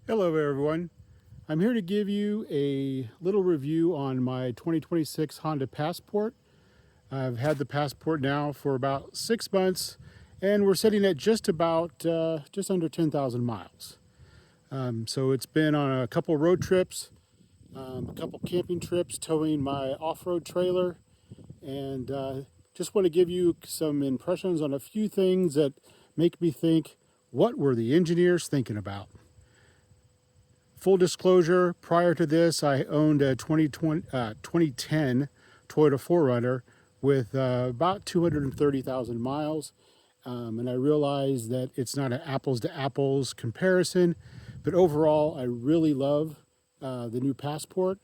Hello everyone. I'm here to give you a little review on my 2026 Honda Passport. I've had the Passport now for about 6 months and we're sitting at just under 10,000 miles. So it's been on a couple road trips, a couple camping trips, towing my off-road trailer, and just want to give you some impressions on a few things that make me think, what were the engineers thinking about? Full disclosure, prior to this, I owned a 2010 Toyota 4Runner with about 230,000 miles. And I realized that it's not an apples to apples comparison, but overall, I really love the new Passport.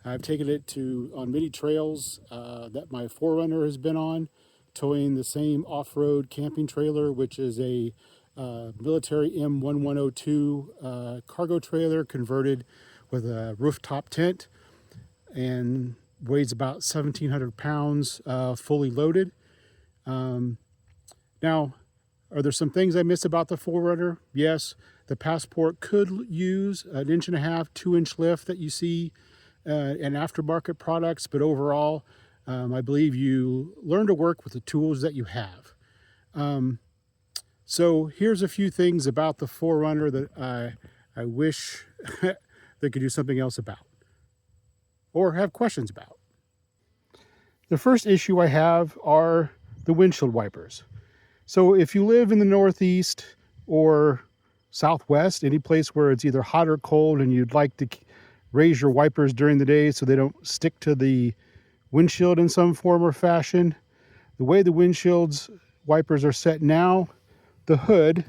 I've taken it on many trails that my 4Runner has been on, towing the same off-road camping trailer, which is a military M1102 cargo trailer converted with a rooftop tent and weighs about 1,700 pounds fully loaded. Now, are there some things I miss about the 4Runner? Yes, the Passport could use an 1.5-inch, 2-inch lift that you see in aftermarket products, but overall, I believe you learn to work with the tools that you have. So here's a few things about the 4Runner that I wish they could do something else about or have questions about. The first issue I have are the windshield wipers. So if you live in the Northeast or Southwest, any place where it's either hot or cold and you'd like to raise your wipers during the day so they don't stick to the windshield in some form or fashion, the way the windshield's wipers are set now, the hood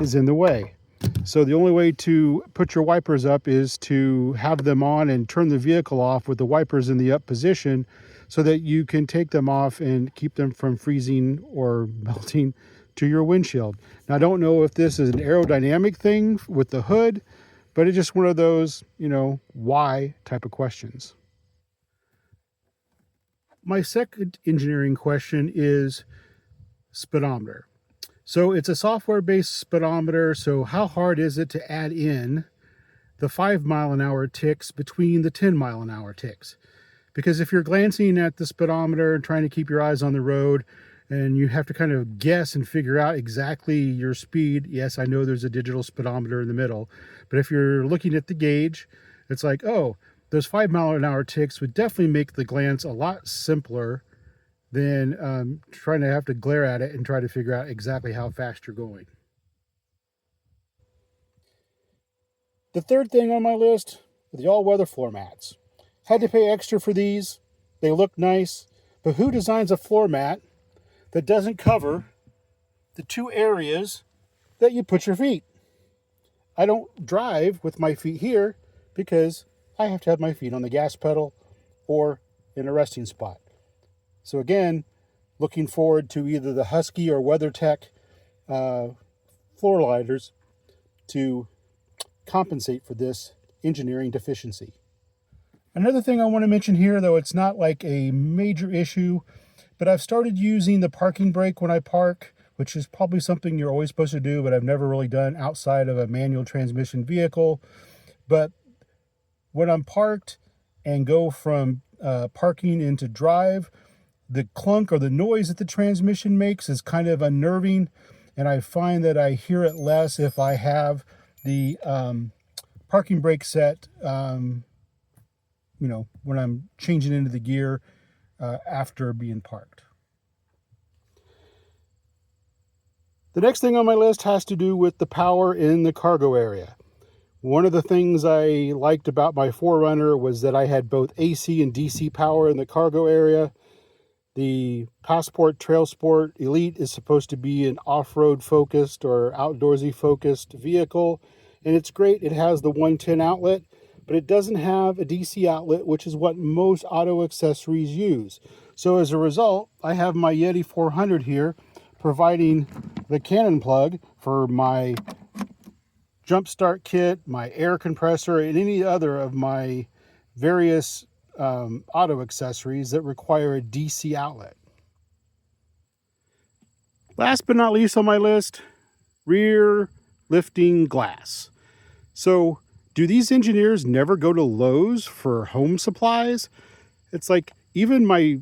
is in the way. So the only way to put your wipers up is to have them on and turn the vehicle off with the wipers in the up position so that you can take them off and keep them from freezing or melting to your windshield. Now, I don't know if this is an aerodynamic thing with the hood, but it's just one of those, why type of questions. My second engineering question is speedometer. So it's a software-based speedometer, so how hard is it to add in the 5-mile-an-hour ticks between the 10-mile-an-hour ticks? Because if you're glancing at the speedometer and trying to keep your eyes on the road, and you have to kind of guess and figure out exactly your speed, yes, I know there's a digital speedometer in the middle, but if you're looking at the gauge, it's like, oh, those 5-mile-an-hour ticks would definitely make the glance a lot simpler than trying to have to glare at it and try to figure out exactly how fast you're going. The third thing on my list are the all-weather floor mats. Had to pay extra for these. They look nice, but who designs a floor mat that doesn't cover the two areas that you put your feet? I don't drive with my feet here because I have to have my feet on the gas pedal or in a resting spot. So again, looking forward to either the Husky or WeatherTech floor lighters to compensate for this engineering deficiency. Another thing I want to mention here, though it's not like a major issue, but I've started using the parking brake when I park, which is probably something you're always supposed to do, but I've never really done outside of a manual transmission vehicle. But when I'm parked and go from parking into drive, the clunk or the noise that the transmission makes is kind of unnerving, and I find that I hear it less if I have the parking brake set, when I'm changing into the gear after being parked. The next thing on my list has to do with the power in the cargo area. One of the things I liked about my 4Runner was that I had both AC and DC power in the cargo area. The Passport Trailsport Elite is supposed to be an off-road focused or outdoorsy focused vehicle, and it's great. It has the 110 outlet, but it doesn't have a DC outlet, which is what most auto accessories use. So as a result, I have my Yeti 400 here providing the cannon plug for my jump start kit, my air compressor, and any other of my various auto accessories that require a DC outlet. Last but not least on my list, rear lifting glass. So do these engineers never go to Lowe's for home supplies? It's like even my,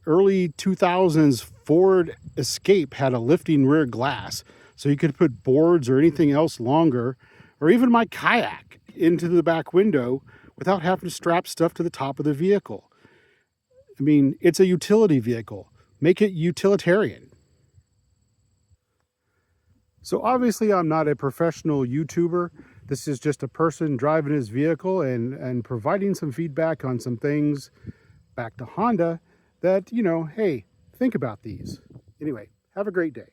early 2000s Ford Escape had a lifting rear glass, so you could put boards or anything else longer, or even my kayak into the back window without having to strap stuff to the top of the vehicle. I mean, it's a utility vehicle. Make it utilitarian. So obviously I'm not a professional YouTuber. This is just a person driving his vehicle and providing some feedback on some things back to Honda that, hey, think about these. Anyway, have a great day.